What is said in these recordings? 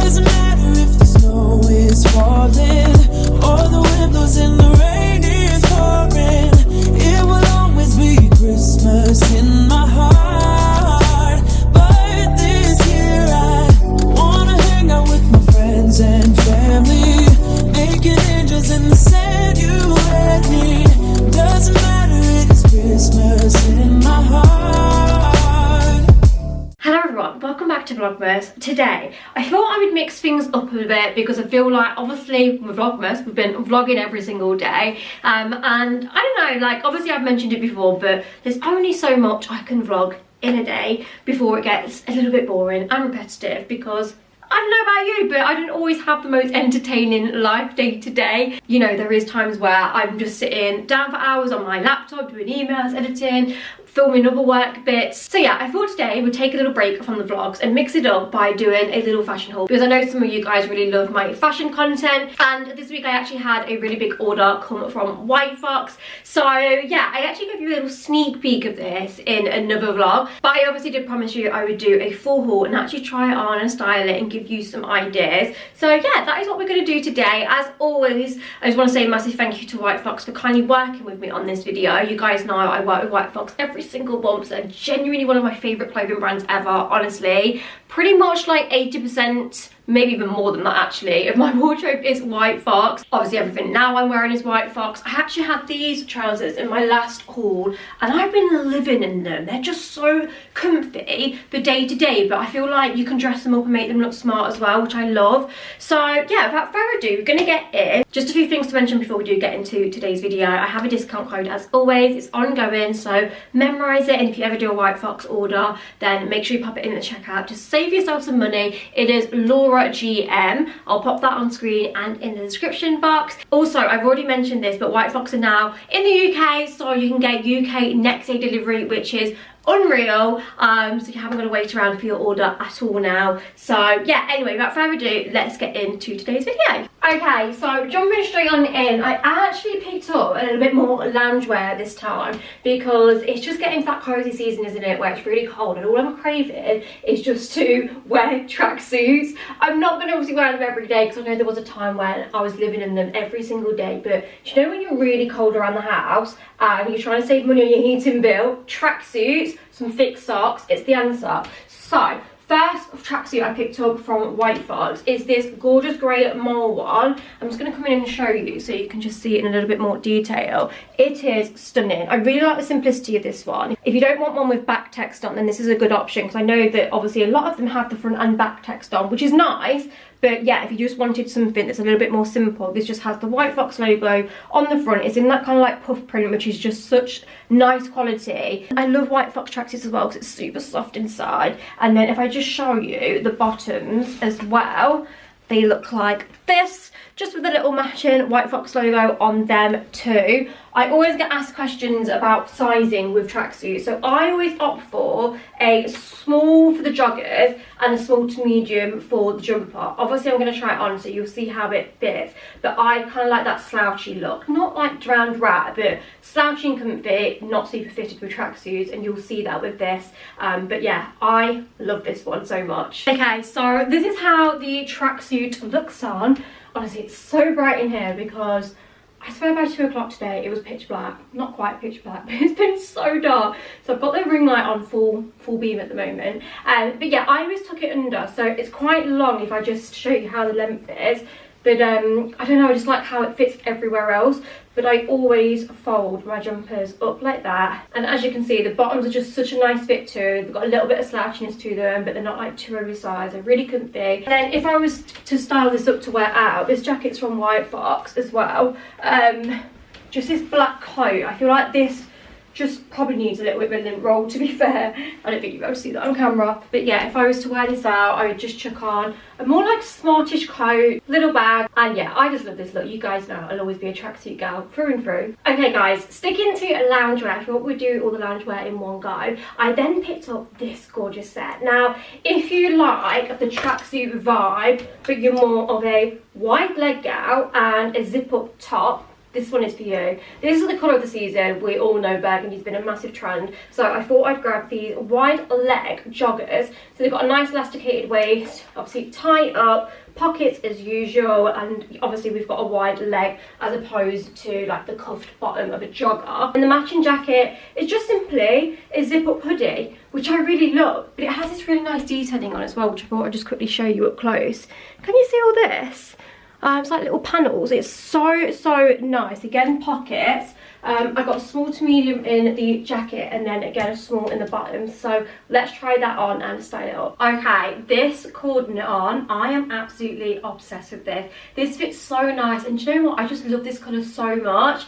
Doesn't matter if the snow is falling or the wind blows and the rain is pouring. It will always be Christmas in my heart. But this year I wanna hang out with my friends and family, making angels in the sand, you and me. Doesn't matter, it's Christmas in my heart. Hello everyone, welcome back to Vlogmas. Today, I thought I would mix things up a bit because I feel like, obviously, with Vlogmas, we've been vlogging every single day. And I don't know, like, obviously I've mentioned it before, but there's only so much I can vlog in a day before it gets a little bit boring and repetitive because I don't know about you, but I don't always have the most entertaining life day to day. You know, there is times where I'm just sitting down for hours on my laptop doing emails, editing, filming other work bits. So yeah, I thought today we'd take a little break from the vlogs and mix it up by doing a little fashion haul because I know some of you guys really love my fashion content, and this week I actually had a really big order come from Whitefox. So yeah, I actually gave you a little sneak peek of this in another vlog, but I obviously did promise you I would do a full haul and actually try it on and style it and give you some ideas. So yeah, that is what we're going to do today. As always, I just want to say a massive thank you to Whitefox for kindly working with me on this video. You guys know I work with Whitefox every single month. They're genuinely one of my favourite clothing brands ever, honestly. Pretty much like 80%, maybe even more than that actually, of my wardrobe is Whitefox. Obviously everything now I'm wearing is Whitefox. I actually had these trousers in my last haul and I've been living in them. They're just so comfy for day to day, but I feel like you can dress them up and make them look smart as well, which I love. So yeah, without further ado, we're gonna get in. Just a few things to mention before we do get into today's video. I have a discount code as always, it's ongoing, so memorize it, and if you ever do a Whitefox order, then make sure you pop it in the checkout. Just save yourself some money. It is LAURAGM. I'll pop that on screen and in the description box. Also, I've already mentioned this, but Whitefox are now in the UK, so you can get UK next day delivery, which is unreal. So you haven't got to wait around for your order at all now. So yeah, anyway, without further ado, let's get into today's video. Okay, so jumping straight on in, I actually picked up a little bit more loungewear this time because it's just getting to that cozy season, isn't it, where it's really cold and all I'm craving is just to wear tracksuits. I'm not going to obviously wear them every day because I know there was a time when I was living in them every single day, but you know when you're really cold around the house and you're trying to save money on your heating bill, tracksuits, some thick socks, it's the answer. So first tracksuit I picked up from Whitefox is this gorgeous grey mole one. I'm just going to come in and show you so you can just see it in a little bit more detail. It is stunning. I really like the simplicity of this one. If you don't want one with back text on, then this is a good option because I know that obviously a lot of them have the front and back text on, which is nice. But yeah, if you just wanted something that's a little bit more simple, this just has the Whitefox logo on the front. It's in that kind of like puff print, which is just such nice quality. I love Whitefox tracksuits as well because it's super soft inside. And then if I just show you the bottoms as well, they look like this, just with a little matching Whitefox logo on them too. I always get asked questions about sizing with tracksuits, so I always opt for a small for the joggers and a small to medium for the jumper. Obviously I'm going to try it on so you'll see how it fits, but I kind of like that slouchy look. Not like drowned rat, but slouchy and comfy, not super fitted with tracksuits, and you'll see that with this. But yeah, I love this one so much. Okay, so this is how the tracksuit looks on. Honestly, it's so bright in here because I swear by 2 o'clock today it was pitch black. Not quite pitch black, but it's been so dark. So I've got the ring light on full beam at the moment. But yeah, I always tuck it under, so it's quite long if I just show you how the length is. But I don't know, I just like how it fits everywhere else. But I always fold my jumpers up like that. And as you can see, the bottoms are just such a nice fit too. They've got a little bit of slouchiness to them, but they're not like too oversized. They're really comfy. And then if I was to style this up to wear out, this jacket's from Whitefox as well. Just this black coat. I feel like this just probably needs a little bit of a lint roll, to be fair. I don't think you'll be able to see that on camera. But yeah, if I was to wear this out, I would just chuck on a more like smartish coat, little bag, and yeah, I just love this look. You guys know I'll always be a tracksuit gal through and through. Okay guys, sticking to loungewear, I thought we'd do all the loungewear in one go. I then picked up this gorgeous set. Now, if you like the tracksuit vibe, but you're more of a wide leg gal and a zip up top, this one is for you. This is the colour of the season. We all know burgundy's been a massive trend, so I thought I'd grab these wide leg joggers. So they've got a nice elasticated waist, obviously tight up, pockets as usual, and obviously we've got a wide leg as opposed to like the cuffed bottom of a jogger. And the matching jacket is just simply a zip up hoodie, which I really love, but it has this really nice detailing on as well, which I thought I'd just quickly show you up close. Can you see all this? It's like little panels. It's so nice. Again, pockets. I got a small to medium in the jacket, and then again a small in the bottom. So let's try that on and style it up. Okay, this coordinate on, I am absolutely obsessed with this. This fits so nice, and do you know what? I just love this colour so much.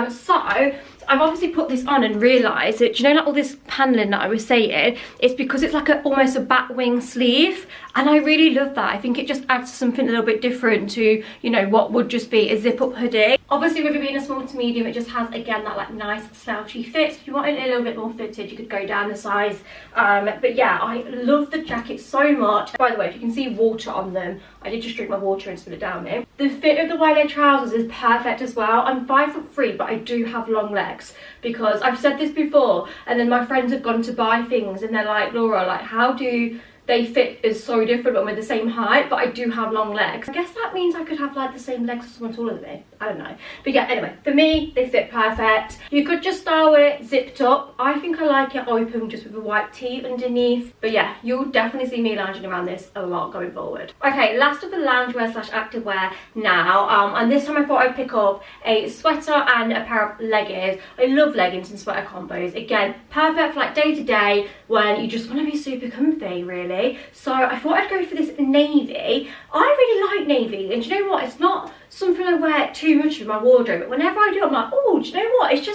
So I've obviously put this on and realised that, do you know, like all this paneling that I was saying, it's because it's like almost a back wing sleeve, and I really love that. I think it just adds something a little bit different to, you know, what would just be a zip up hoodie. Obviously with it being a small to medium, it just has again that like nice slouchy fit. So if you wanted it a little bit more fitted, you could go down the size. But yeah, I love the jacket so much. By the way, if you can see water on them, I did just drink my water and spill it down there. The fit of the wide leg trousers is perfect as well. I'm 5'3", but I do have long legs, because I've said this before, and then my friends have gone to buy things and they're like, Laura, like how do they fit is so different when we're the same height? But I do have long legs. I guess that means I could have like the same legs as someone taller than me. I don't know. But yeah, anyway, for me, they fit perfect. You could just style it zipped up. I think I like it open just with a white tee underneath. But yeah, you'll definitely see me lounging around this a lot going forward. Okay, last of the loungewear slash activewear now. And this time I thought I'd pick up a sweater and a pair of leggings. I love leggings and sweater combos. Again, perfect for like day to day when you just want to be super comfy, really. So I thought I'd go for this navy. I really like navy, and do you know what? It's not something I wear too much in my wardrobe, but whenever I do, I'm like, oh, do you know what? It's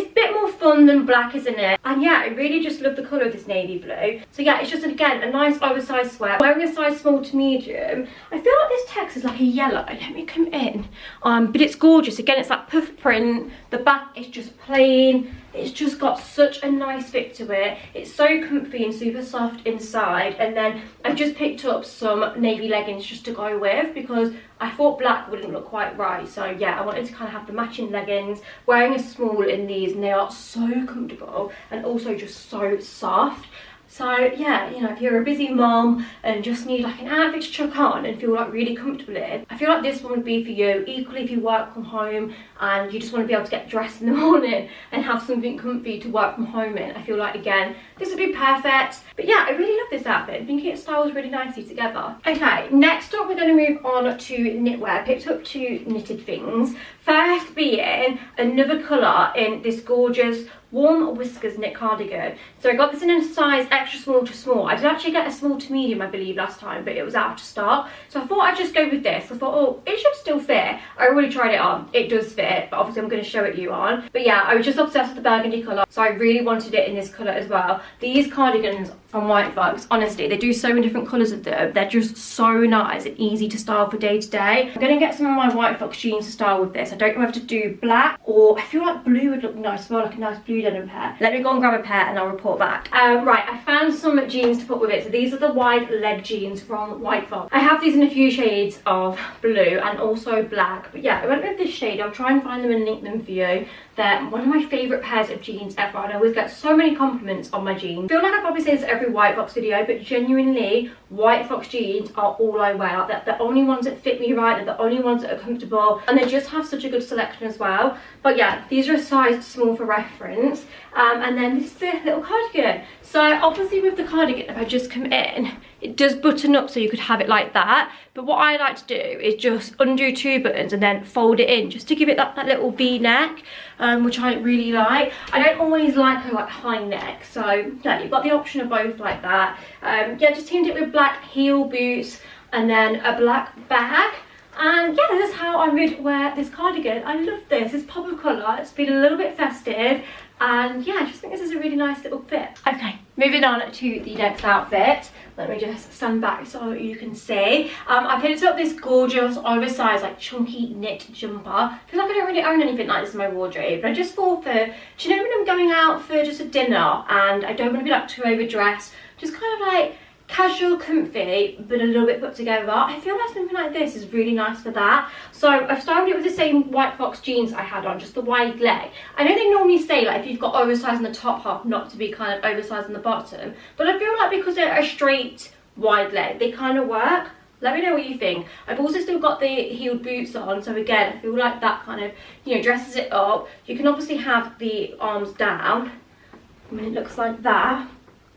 a bit more fun than black, isn't it? And yeah, I really just love the colour of this navy blue. So yeah, it's just, again, a nice oversized sweat. Wearing a size small to medium. I feel like this text is like a yellow. Let me come in. But it's gorgeous. Again, it's that puff print. The back is just plain. It's just got such a nice fit to it. It's so comfy and super soft inside. And then I've just picked up some navy leggings just to go with, because I thought black wouldn't look quite right. So yeah, I wanted to kind of have the matching leggings. Wearing a small in these, and they are so comfortable and also just so soft. So yeah, you know, if you're a busy mom and just need like an outfit to chuck on and feel like really comfortable in, I feel like this one would be for you. Equally, if you work from home and you just want to be able to get dressed in the morning and have something comfy to work from home in, I feel like, again, this would be perfect. But yeah, I really love this outfit. I think it styles really nicely together. Okay, next up we're going to move on to knitwear. I picked up 2 knitted things. First being another colour in this gorgeous warm whiskers knit cardigan. So I got this in a size extra small to small. I did actually get a small to medium, I believe, last time, but it was out of stock. So I thought I'd just go with this. I thought, oh, it should still fit. I already tried it on. It does fit, but obviously I'm going to show it you on. But yeah, I was just obsessed with the burgundy colour, so I really wanted it in this colour as well. These cardigans from Whitefox, honestly, they do so many different colours of them. They're just so nice and easy to style for day to day. I'm going to get some of my Whitefox jeans to style with this. I don't know whether to do black, or I feel like blue would look nice as well, like a nice blue denim pair. Let me go and grab a pair and I'll report back. Right, I found some jeans to put with it. So these are the wide leg jeans from Whitefox. I have these in a few shades of blue and also black. But yeah, I went with this shade. I'll try and find them and link them for you. They're one of my favourite pairs of jeans ever, and I always get so many compliments on my jeans. I feel like I probably say this every Whitefox video, but genuinely, Whitefox jeans are all I wear. Like, they're the only ones that fit me right, they're the only ones that are comfortable, and they just have such a good selection as well. But yeah, these are a size small for reference. And then this is the little cardigan. So obviously with the cardigan, if I just come in, it does button up so you could have it like that. But what I like to do is just undo 2 buttons and then fold it in, just to give it that little V-neck, which I really like. I don't always like a high neck, so yeah, you've got the option of both like that. Yeah, just teamed it with black heel boots and then a black bag. And yeah, this is how I would wear this cardigan. I love this. It's pop of colour. It's been a little bit festive. And yeah, I just think this is a really nice little fit. Okay, moving on to the next outfit. Let me just stand back so you can see. I picked up this gorgeous oversized like chunky knit jumper. I feel like I don't really own anything like this in my wardrobe, but I just thought for, do you know when I'm going out for just a dinner and I don't want to be like too overdressed, just kind of like casual, comfy, but a little bit put together. I feel like something like this is really nice for that. So I've styled it with the same Whitefox jeans I had on, just the wide leg. I know they normally say like if you've got oversized in the top half, not to be kind of oversized in the bottom, but I feel like because they're a straight wide leg, they kind of work. Let me know what you think. I've also still got the heeled boots on, so again, I feel like that kind of, you know, dresses it up. You can obviously have the arms down. I mean, it looks like that.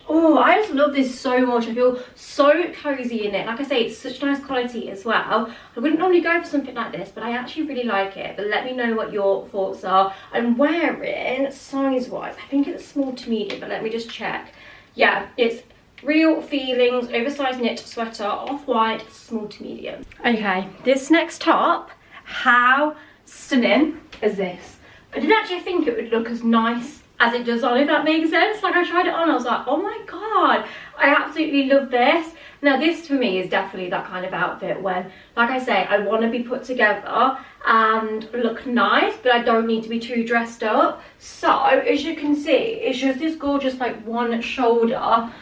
Oh, I just love this so much. I feel so cozy in it. Like I say, it's such nice quality as well. I wouldn't normally go for something like this, but I actually really like it. But let me know what your thoughts are. I'm wearing, size-wise, I think it's small to medium, but let me just check. Yeah, it's Real Feelings oversized knit sweater, off-white, small to medium. Okay, this next top, how stunning is this? I didn't actually think it would look as nice as it does on, if that makes sense. Like, I tried it on, I was like, oh my god, I absolutely love this. Now this for me is definitely that kind of outfit when, like I say, I want to be put together and look nice, but I don't need to be too dressed up. So as you can see, it's just this gorgeous like one shoulder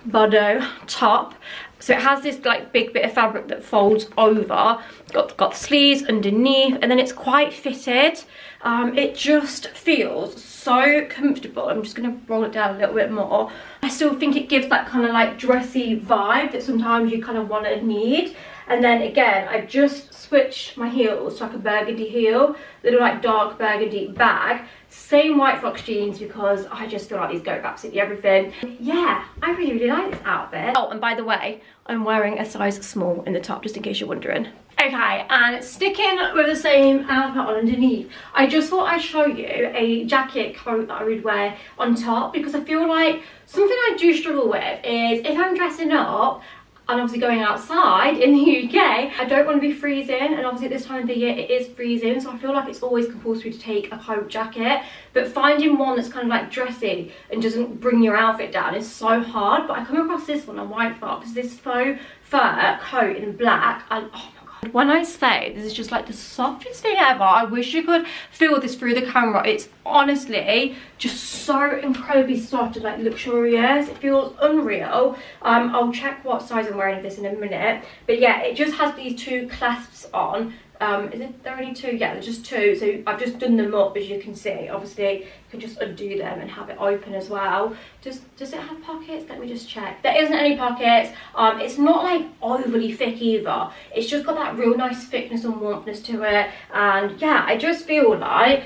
Bordeaux top. So it has this like big bit of fabric that folds over, got the sleeves underneath, and then it's quite fitted. It just feels so comfortable. I'm just going to roll it down a little bit more. I still think it gives that kind of like dressy vibe that sometimes you kind of want to need. And then again, I just switched my heels to like a burgundy heel, little like dark burgundy bag. Same Whitefox jeans because I just feel like these go with absolutely everything. Yeah, I really, really like this outfit. Oh, and by the way, I'm wearing a size small in the top, just in case you're wondering. Okay, and sticking with the same outfit on underneath, I just thought I'd show you a jacket coat that I would wear on top, because I feel like something I do struggle with is if I'm dressing up and obviously going outside in the UK, I don't want to be freezing, and obviously at this time of the year it is freezing, so I feel like it's always compulsory to take a coat jacket, but finding one that's kind of like dressy and doesn't bring your outfit down is so hard. But I come across this one on Whitefox, this faux fur coat in black, and oh my god, when I say this is just like the softest thing ever, I wish you could feel this through the camera. It's honestly just so incredibly soft and like luxurious. It feels unreal. I'll check what size I'm wearing of this in a minute, but yeah, it just has these two clasps on. Is it there only two? Yeah, there's just two, so I've just done them up, as you can see. Obviously you can just undo them and have it open as well. Does it have pockets? Let me just check. There isn't any pockets. It's not like overly thick either. It's just got that real nice thickness and warmthness to it, and yeah, I just feel like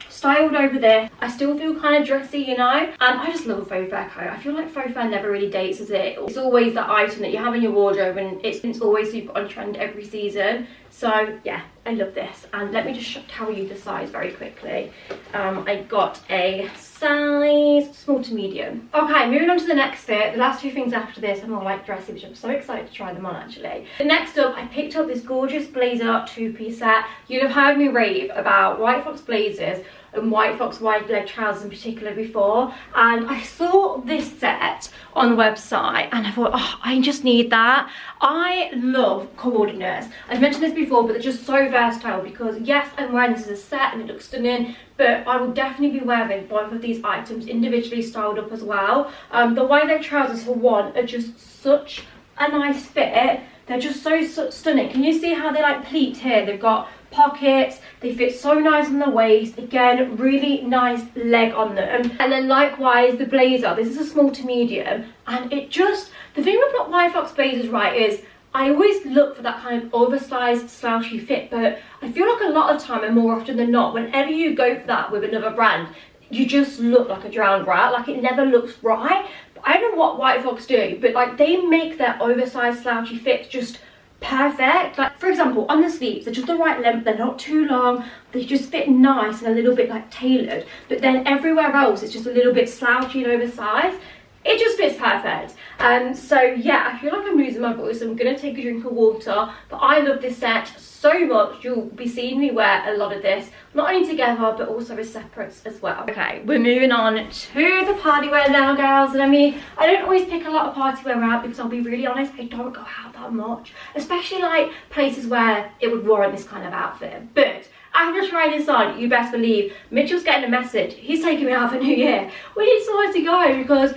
styled over there, I still feel kind of dressy, you know. And I just love a faux fur coat. I feel like faux fur never really dates, is it? It's always that item that you have in your wardrobe, and it's always super on trend every season. So yeah, I love this. And let me just tell you the size very quickly. I got a size small to medium. Okay, moving on to the next fit. The last two things after this are more like dressy, which I'm so excited to try them on actually. The next up, I picked up this gorgeous blazer two-piece set. You'll have heard me rave about Whitefox blazers and Whitefox wide leg trousers in particular before, and I saw this set on the website and I thought, oh, I just need that. I love coordinates. I've mentioned this before, but they're just so versatile, because yes, I'm wearing this as a set and it looks stunning, but I will definitely be wearing both of these items individually styled up as well. The wide leg trousers for one are just such a nice fit. They're just so stunning. Can you see how they like pleat here? They've got pockets, they fit so nice on the waist. Again, really nice leg on them. And then likewise the blazer, this is a small to medium, and it just, the thing with Whitefox blazers, right, is I always look for that kind of oversized slouchy fit, but I feel like a lot of time, and more often than not, whenever you go for that with another brand, you just look like a drowned rat. Like, it never looks right. I don't know what Whitefox do, but like, they make their oversized slouchy fits just perfect. Like, for example, on the sleeves, they're just the right length, they're not too long, they just fit nice and a little bit like tailored, but then everywhere else it's just a little bit slouchy and oversized. It just fits perfect. So yeah, I feel like I'm losing my voice, so I'm gonna take a drink of water, but I love this set so much. You'll be seeing me wear a lot of this, not only together but also as separates as well. Okay, we're moving on to the party wear now, girls. And I mean, I don't always pick a lot of party wear out, because I'll be really honest, I don't go out that much, especially like places where it would warrant this kind of outfit. But after trying this on, you best believe Mitchell's getting a message. He's taking me out for New Year. We need somewhere to go, because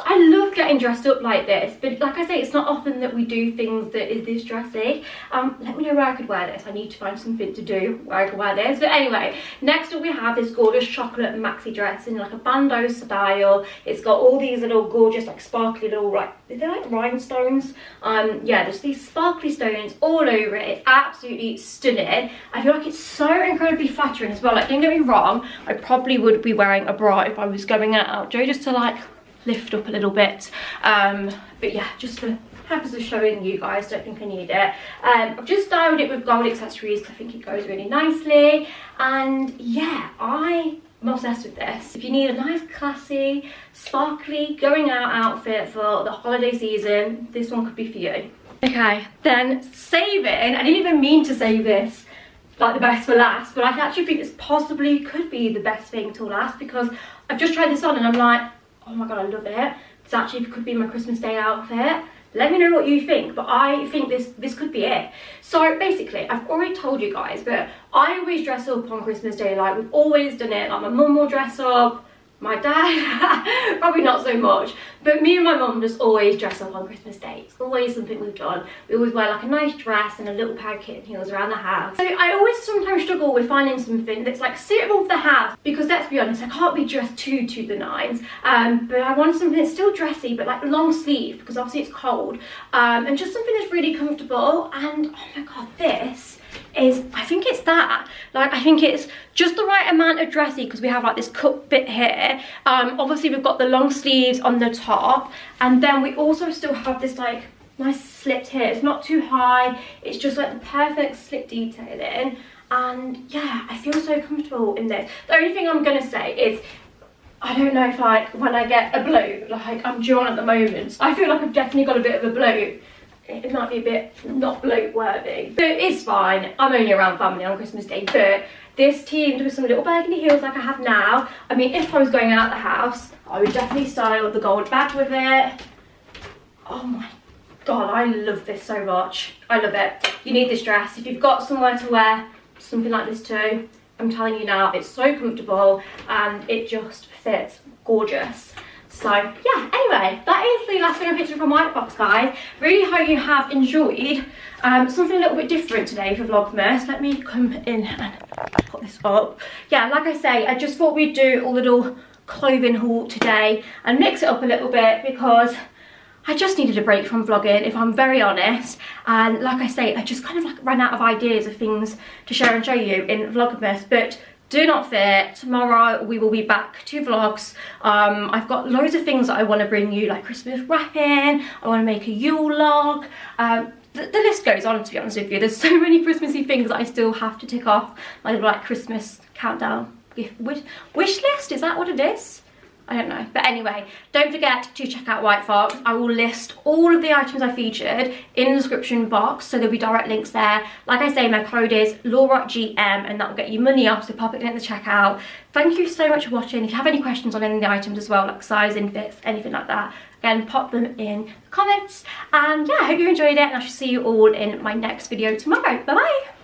I love getting dressed up like this, but like I say, it's not often that we do things that is this dressy. Let me know where I could wear this. I need to find something to do where I could wear this. But anyway, next up we have this gorgeous chocolate maxi dress in like a bandeau style. It's got all these little gorgeous like sparkly little, like, they're like rhinestones. Yeah, there's these sparkly stones all over it. It's absolutely stunning. I feel like it's so incredibly flattering as well. Like, don't get me wrong, I probably would be wearing a bra if I was going out, just to like lift up a little bit, but yeah, just for purpose of showing you guys, don't think I need it. I've just styled it with gold accessories because I think it goes really nicely, and yeah, I'm obsessed with this. If you need a nice classy sparkly going out outfit for the holiday season, this one could be for you. Okay, then saving, I didn't even mean to save this like the best for last, but I actually think this possibly could be the best thing till last, because I've just tried this on and I'm like, oh my god, I love it. This actually could be my Christmas Day outfit. Let me know what you think, but I think this could be it. So basically, I've already told you guys, but I always dress up on Christmas Day. Like, we've always done it. Like, my mum will dress up. My dad, probably not so much, but me and my mum just always dress up on Christmas Day. It's always something we've done. We always wear like a nice dress and a little pair of kitten heels around the house. So I always sometimes struggle with finding something that's like suitable for the house, because let's be honest, I can't be dressed to the nines, but I want something that's still dressy but like long sleeve, because obviously it's cold, and just something that's really comfortable. And oh my god, this is, I think it's that, like, I think it's just the right amount of dressy, because we have like this cut bit here. Obviously we've got the long sleeves on the top, and then we also still have this like nice slit here. It's not too high, it's just like the perfect slit detailing, and yeah, I feel so comfortable in this. The only thing I'm gonna say is, I don't know if like when I get a bloat, like I'm due on at the moment, I feel like I've definitely got a bit of a bloat. It might be a bit not bloat worthy, but it's fine. I'm only around family on Christmas Day, but this teamed with some little burgundy heels like I have now. I mean, if I was going out the house, I would definitely style the gold bag with it. Oh my god, I love this so much. I love it. You need this dress. If you've got somewhere to wear something like this too, I'm telling you now, it's so comfortable and it just fits gorgeous. So yeah, anyway, that is the last thing I picked up from Whitefox, guys. Really hope you have enjoyed something a little bit different today for Vlogmas. Let me come in and put this up. Yeah, like I say, I just thought we'd do a little clothing haul today and mix it up a little bit, because I just needed a break from vlogging, if I'm very honest. And like I say, I just kind of like ran out of ideas of things to share and show you in Vlogmas. But do not fear, tomorrow we will be back to vlogs. I've got loads of things that I want to bring you, like Christmas wrapping, I want to make a Yule log. The list goes on, to be honest with you. There's so many Christmassy things that I still have to tick off. My little like Christmas countdown gift wish list, is that what it is? I don't know, but anyway, don't forget to check out Whitefox. I will list all of the items I featured in the description box, so there'll be direct links there. Like I say, my code is LAURAGM, and that will get you money off, so pop it in at the checkout. Thank you so much for watching. If you have any questions on any of the items as well, like sizing, fits, anything like that, again, pop them in the comments. And yeah, I hope you enjoyed it, and I shall see you all in my next video tomorrow. Bye bye.